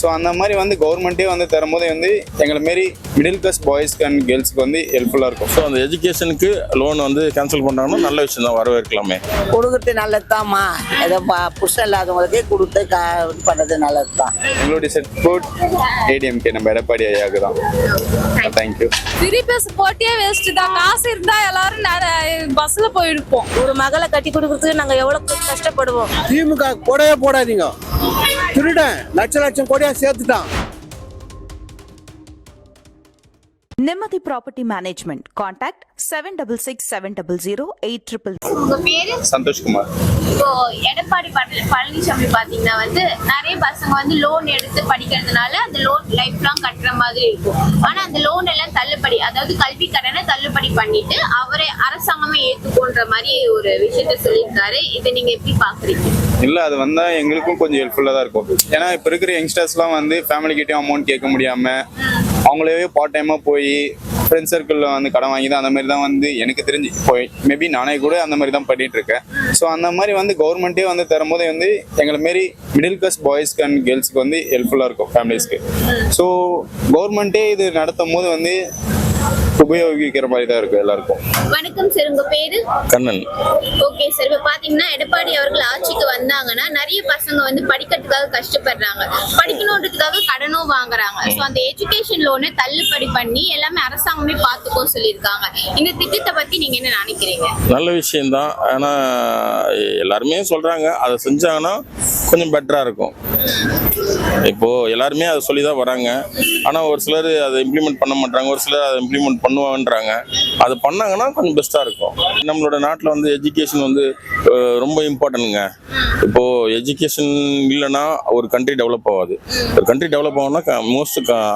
So அந்த மாதிரி வந்து கவர்மெண்ட்டே வந்து தரும்போது வந்து எங்களை மாரி மிடில் கிளாஸ் பாய்ஸ்க்கு அண்ட் கேர்ள்ஸ்க்கு வந்து ஹெல்ப்ஃபுல்லாக இருக்கும். ஸோ அந்த எஜுகேஷனுக்கு லோன் வந்து கேன்சல் பண்ணுறாங்கன்னா நல்ல விஷயம் தான், வரவேற்கலாமே. கொடுக்குறது நல்லதுதான்மா, ஏதோ புருஷன் இல்லாதவங்களுக்கு கொடுத்து இது பண்ணுறது நல்லது தான். எங்களுடைய சப்போர்ட் ஏடிஎம்கே நம்ம எடப்பாடி ஐயாவுக்கு தான். தேங்க்யூ. ஃப்ரீ பஸ் போட்டியே வேஸ்ட் தான். காசு இருந்தா எல்லாரும் பஸ்ல போயிருப்போம். ஒரு மகளை கட்டி கொடுக்கறதுக்கு நாங்கள் எவ்வளோ கஷ்டப்படுவோம். திமுக போடவே போடாதீங்க, திருடன் லட்சம் கோடியா சேர்த்துட்டான். Nemathi Property Management. Contact 7667008800. உங்க பேரு? சந்தோஷ்குமார். இப்போ எடப்பாடி பழனிசாமி பாத்தீங்கன்னா வந்து நிறைய பசங்க வந்து லோன் எடுத்து படிக்கிறதுனால அந்த லோன் லைஃப் லாங் கட்டுற மாதிரி இருக்கும். ஆனா அந்த லோன் எல்லாம் தள்ளுபடி, அதாவது கல்வி கடனை தள்ளுபடி பண்ணிட்டு அவரை அரசாங்கமே ஏத்துக்கொன்ற மாதிரி ஒரு விஷயத்த சொல்லியிருக்காரு. இதை நீங்க எப்படி பாக்குறீங்க? இல்லை, அது வந்தால் எங்களுக்கும் கொஞ்சம் ஹெல்ப்ஃபுல்லாக தான் இருக்கும். ஏன்னா இப்போ இருக்கிற யங்ஸ்டர்ஸ்லாம் வந்து ஃபேமிலிக்கிட்டையும் அமௌண்ட் கேட்க முடியாமல் அவங்களே பார்ட் டைமாக போய் ஃப்ரெண்ட்ஸ் சர்க்கிளில் வந்து கடன் வாங்கி தான் அந்த மாதிரி தான் வந்து எனக்கு தெரிஞ்சு போய் மேபி நானே கூட அந்த மாதிரி தான் பண்ணிட்டு இருக்கேன். ஸோ அந்த மாதிரி வந்து கவர்மெண்ட்டே வந்து தரும்போது வந்து எங்களை மாரி மிடில் கிளாஸ் பாய்ஸ்க்கு அண்ட் கேர்ள்ஸ்க்கு வந்து ஹெல்ப்ஃபுல்லாக இருக்கும் ஃபேமிலிஸ்க்கு. ஸோ கவர்மெண்ட்டே இது நடத்தும் போது வந்து உபயோகிக்கிற மாதிரி தான் இருக்கும் எல்லாருக்கும். வணக்கம் சார், உங்க பேரு? கண்ணன். ஓகே சார், இப்ப பாத்தீங்கன்னா எடப்பாடி அவர்கள் ஆட்சிக்கு வந்தாங்கன்னா நிறைய பசங்க வந்து படிக்கிறதுக்காக கஷ்டப்படுறாங்க, படிக்கணுன்றதுக்காக கடனும் வாங்குறாங்க. ஸோ அந்த எஜுகேஷன் லோனை தள்ளுபடி பண்ணி எல்லாமே அரசாங்கமே பார்த்துக்கோ சொல்லியிருக்காங்க. இந்த திட்டத்தை பத்தி நீங்க என்ன நினைக்கிறீங்க? நல்ல விஷயம்தான். ஆனால் எல்லாருமே சொல்கிறாங்க, அதை செஞ்சாங்கன்னா கொஞ்சம் பெட்டராக இருக்கும். இப்போது எல்லாருமே அதை சொல்லி தான் வராங்க. ஆனால் ஒரு சிலர் அதை இம்ப்ளிமெண்ட் பண்ண மாட்டாங்க, ஒரு சிலர் அதை இம்ப்ளிமெண்ட் பண்ணுவாங்கன்றாங்க. அது பண்ணாங்கன்னா கொஞ்சம் பெஸ்ட்டாக இருக்கும். நம்மளோட நாட்டில் வந்து எஜுகேஷன் வந்து ரொம்ப இம்பார்ட்டன்ட்ங்க. இப்போது எஜுகேஷன் இல்லைன்னா ஒரு கண்ட்ரி டெவலப் ஆகாது. ஒரு கண்ட்ரி டெவலப் ஆகணும்னா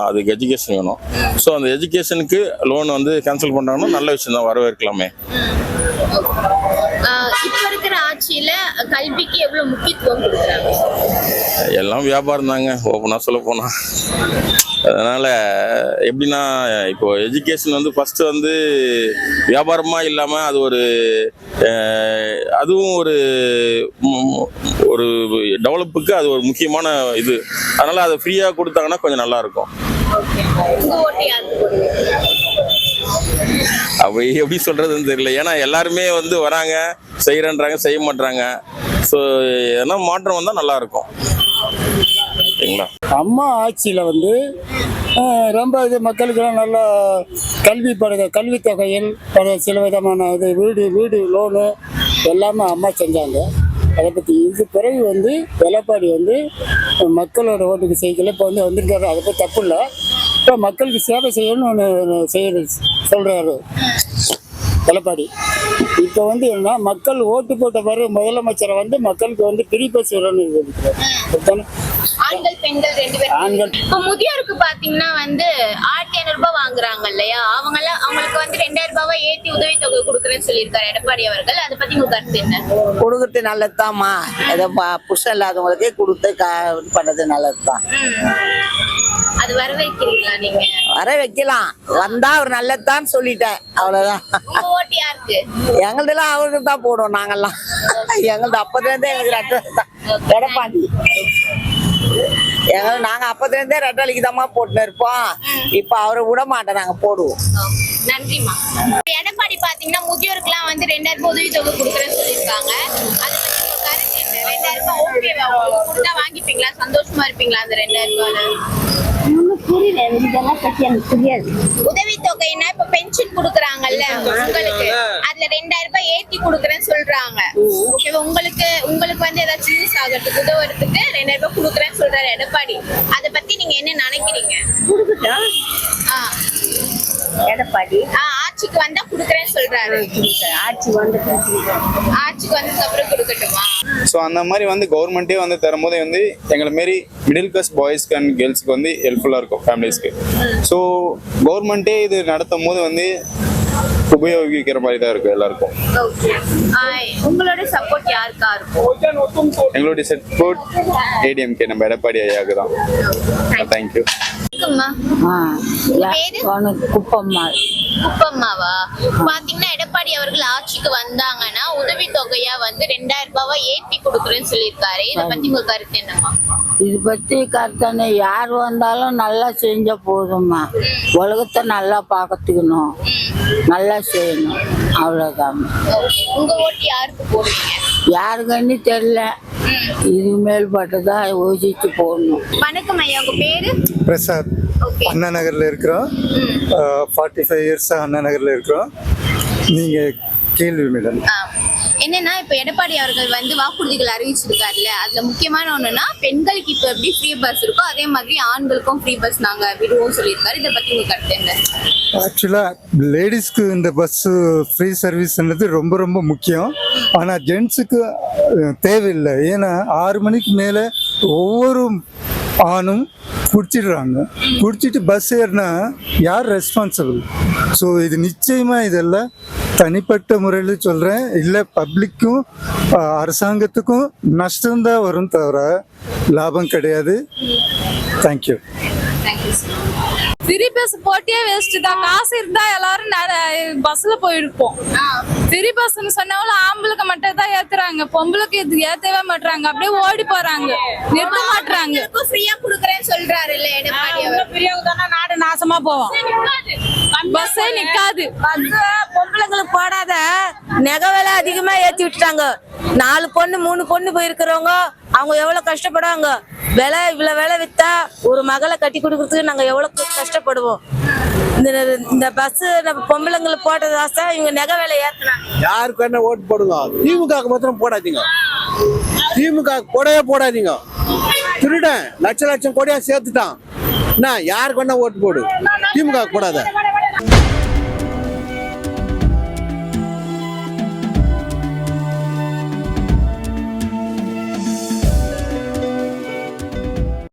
அதுக்கு எஜுகேஷன் வேணும். ஸோ அந்த எஜுகேஷனுக்கு லோன் வந்து கேன்சல் பண்ணுறாங்கன்னா நல்ல விஷயம் தான், வரவேற்கலாமே. இப்ப இருக்கிற ஆட்சியில கல்விக்கு எவ்வளவு முக்கியத்துவம் கொடுக்குறாங்க? எல்லாம் வியாபாரம் தாங்க, ஓப்பனாக சொல்ல போனால். அதனால் எப்படின்னா இப்போ எஜுகேஷன் வந்து ஃபஸ்ட்டு வந்து வியாபாரமாக இல்லாமல் அது ஒரு அதுவும் ஒரு டெவலப்புக்கு அது ஒரு முக்கியமான இது. அதனால் அதை ஃப்ரீயாக கொடுத்தாங்கன்னா கொஞ்சம் நல்லாயிருக்கும். அப்போ எப்படி சொல்கிறதுன்னு தெரியல. ஏன்னா எல்லாருமே வந்து வராங்க, செய்கிறேன்றாங்க, செய்ய மாட்றாங்க. ஸோ எதனா மாற்றம் வந்தால் நல்லாயிருக்கும். சரிங்களா? அம்மா ஆட்சியில் வந்து ரொம்ப இது மக்களுக்கெல்லாம் நல்லா கல்வி தொகையில் சில விதமான இது வீடு லோனு எல்லாமே அம்மா செஞ்சாங்க. அதை பற்றி இது பிறகு வந்து எடப்பாடி வந்து மக்களோட ஓட்டுக்கு செய்யல. இப்போ வந்து வந்திருக்காரு, அதை பற்றி தப்பு இல்லை. இப்போ மக்களுக்கு சேவை செய்யணும்னு ஒன்று சொல்கிறாரு எடப்பாடி. இப்போ வந்து என்ன, மக்கள் ஓட்டு போட்ட பிறகு முதலமைச்சரை வந்து மக்களுக்கு வந்து ஃப்ரீ பஸ் விடணும். ஆண்கள் பெண்கள் 2 பேரும். இப்போ முதியோருக்கு பாத்தீங்கன்னா வந்து 1500 ரூபாய் வாங்குறாங்க இல்லையா, அவங்களுக்கு வந்து 2000 ரூபாய் ஏற்றி உதவித்தொகை கொடுக்குறேன்னு சொல்லியிருக்காரு எடப்பாடி அவர்கள். அதை பத்தி உங்க கருத்து என்ன? கொடுக்குறது நல்லதுதான்மா, ஏதோ புருஷன் இல்லாதவங்களுக்கு கொடுத்து இது பண்ணுறது நல்லது தான். அது வர வைக்கிறீங்களா நீங்க? வர வைக்கலாம், வந்தா அவர் நல்லதுதான் சொல்லிட்டேன், அவ்வளவுதான். உங்க ஓட்டு யாருக்கு? எங்களதெல்லாம் அவருக்கு தான் போடுவோம் நாங்கெல்லாம். எங்களது அப்பதுலேருந்தே எங்களுக்கு எடப்பாடி. நாங்க அப்பதுலேருந்தே ரெட்டலிக்கு தான் போட்டுன்னு இருப்போம். இப்ப அவரை விட மாட்டோம், நாங்க போடுவோம். நன்றிமா. எடப்பாடி பாத்தீங்கன்னா முதியோருக்கு எல்லாம் வந்து 2000 ரூபாய் உதவித்தொகை கொடுக்குறேன்னு சொல்லியிருக்காங்க. அது பத்தி உங்க கருத்து என்ன? 2000 ரூபாய் ஓகேவா? உங்களுக்கு கொடுத்தா வாங்கிப்பீங்களா? சந்தோஷமா இருப்பீங்களா அந்த 2000 ரூபாய்? புரியல, இதெல்லாம் பத்தி எனக்கு புரியாது. உதவித்தொகைன்னா இப்ப பென்ஷன் கொடுக்குறாங்கல்ல உங்களுக்கு, அதுல 2000 ரூபாய் ஏத்தி கொடுக்குறேன்னு சொல்றாங்க. ஓகேவா? உங்களுக்கு வந்து ஏதாச்சும் யூஸ் ஆகிறதுக்கு உதவுறதுக்கு 2000 ரூபாய் கொடுக்குறேன்னு சொல்றாரு எடப்பாடி. அதை பத்தி நீங்க என்ன நினைக்கிறீங்க? கொடுக்கட்டும். எடப்பாடி ஆட்சிக்கு வந்தா குடுக்கறேன்னு சொல்றாரு. ஆட்சிக்கு வந்ததுக்கு அப்புறம் கொடுக்கட்டுமா? ஸோ அந்த மாதிரி வந்து கவர்மெண்ட்டே வந்து தரும்போது வந்து எங்களை மாரி மிடில் கிளாஸ் பாய்ஸ்க்கு அண்ட் கேர்ள்ஸ்க்கு வந்து ஹெல்ப்ஃபுல்லாக இருக்கும் ஃபேமிலிஸ்க்கு. ஸோ கவர்மெண்ட்டே இது நடத்தும் போது வந்து உபயோகிக்கிற மாதிரி தான் இருக்கும் எல்லாருக்கும். உங்களோட சப்போர்ட் யாருக்கா இருக்கும்? எங்களுடைய சப்போர்ட் ஏடிஎம்கே நம்ம எடப்பாடி ஐயாவுக்கு தான். தேங்க்யூ. வணக்கம்மா. பேரு? குப்பம்மா. குப்பம்மாவா? பாத்தீங்கன்னா எடப்பாடி அவர்கள் ஆட்சிக்கு வந்தாங்கன்னா உதவித்தொகையா வந்து 2000 ரூபாவா ஏத்தி கொடுக்குறேன்னு சொல்லியிருக்காரு. இத பத்தி உங்க கருத்து என்னம்மா? இது பத்தி கருத்தானே யார் வந்தாலும் நல்லா செஞ்சா போதும்மா. உலகத்தை நல்லா பார்க்கத்துக்கணும், நல்லா செய்யணும், அவ்வளவுதான். உங்க ஓட்டு யாருக்கு போடுவீங்க? யாருக்குன்னு தெரியல, இது மேல்பட்டதான் யோசிச்சு போடணும். வணக்கம் ஐயா, உங்க பேரு? பிரசாத். ஓகே. அண்ணா நகர்ல இருக்கிறோம். 45 இயர்ஸ் அண்ணா நகர்ல இருக்கிறோம். நீங்க கேள்வி மேடம். என்னன்னா இப்ப எடப்பாடி அவர்கள் வந்து வாக்குறுதிகள் அறிவிச்சிருக்காருல்ல, அதுல முக்கியமான ஒண்ணுன்னா பெண்களுக்கு இப்ப எப்படி ஃப்ரீ பஸ் இருக்கோ அதே மாதிரி ஆண்களுக்கும் ஃப்ரீ பஸ் நாங்க விடுவோம் சொல்லியிருக்காரு. இதை பத்தி உங்க கருத்து என்ன? ஆக்சுவலா லேடிஸ்க்கு இந்த பஸ் ஃப்ரீ சர்வீஸ்ன்றது ரொம்ப ரொம்ப முக்கியம். ஆனா ஜென்ஸுக்கு தேவையில்லை. ஏன்னா 6 மணிக்கு மேல ஒவ்வொரு ஆணும் குடிச்சிடுறாங்க. குடிச்சிட்டு பஸ் ஏறினா யார் ரெஸ்பான்சிபிள்? ஸோ இது நிச்சயமா இதெல்லாம் தனிப்பட்ட முறையில் சொல்கிறேன், இல்லை பப்ளிக்கும் அரசாங்கத்துக்கும் நஷ்டம்தான் வரும் தவிர லாபம் கிடையாது. தேங்க்யூ. ஃப்ரீ பஸ் போட்டியே வேஸ்ட் தான். காசு இருந்தா எல்லாரும் பஸ்ல போயிருப்போம். ஃப்ரீ பஸ்ன்னு சொன்னாலும் ஆம்பளுக்கு மட்டும் தான் ஏத்துறாங்க, பொம்பளுக்கு இது ஏத்தவே மாட்டாங்க. அப்படியே ஓடி போறாங்க, நிறுத்த மாட்டாங்க. ஃப்ரீயா குடுக்கறேன்னு சொல்றாரு இல்ல எடப்பாடி அவர். நாடு நாசமா போவோம். பஸ்ஸே நிக்காது. பொம்பளைங்களுக்கு போடாத நெக விலை அதிகமா ஏத்தி விட்டுட்டாங்க. 4 பொண்ணு 3 பொண்ணு போயிருக்கிறவங்க அவங்க எவ்வளவு கஷ்டப்படுவாங்க. விலை இவ்வளவு விலை வித்தா ஒரு மகளை கட்டி கொடுக்கறதுக்கு நாங்க எவ்வளவு கஷ்டப்படுவோம். இந்த பஸ் நம்ம பொம்பளைங்களுக்கு போட்டது ஆசை, இவங்க நெக விலை ஏத்துனாங்க. யாருக்கு என்ன ஓட்டு போடுங்க, திமுக மாத்திரம் போடாதீங்க. திமுக போடவே போடாதீங்க. திருடன் லட்சம் கோடியா சேர்த்துட்டான். என்ன யாருக்கு வேணா ஓட்டு போடு, திமுக போடாத.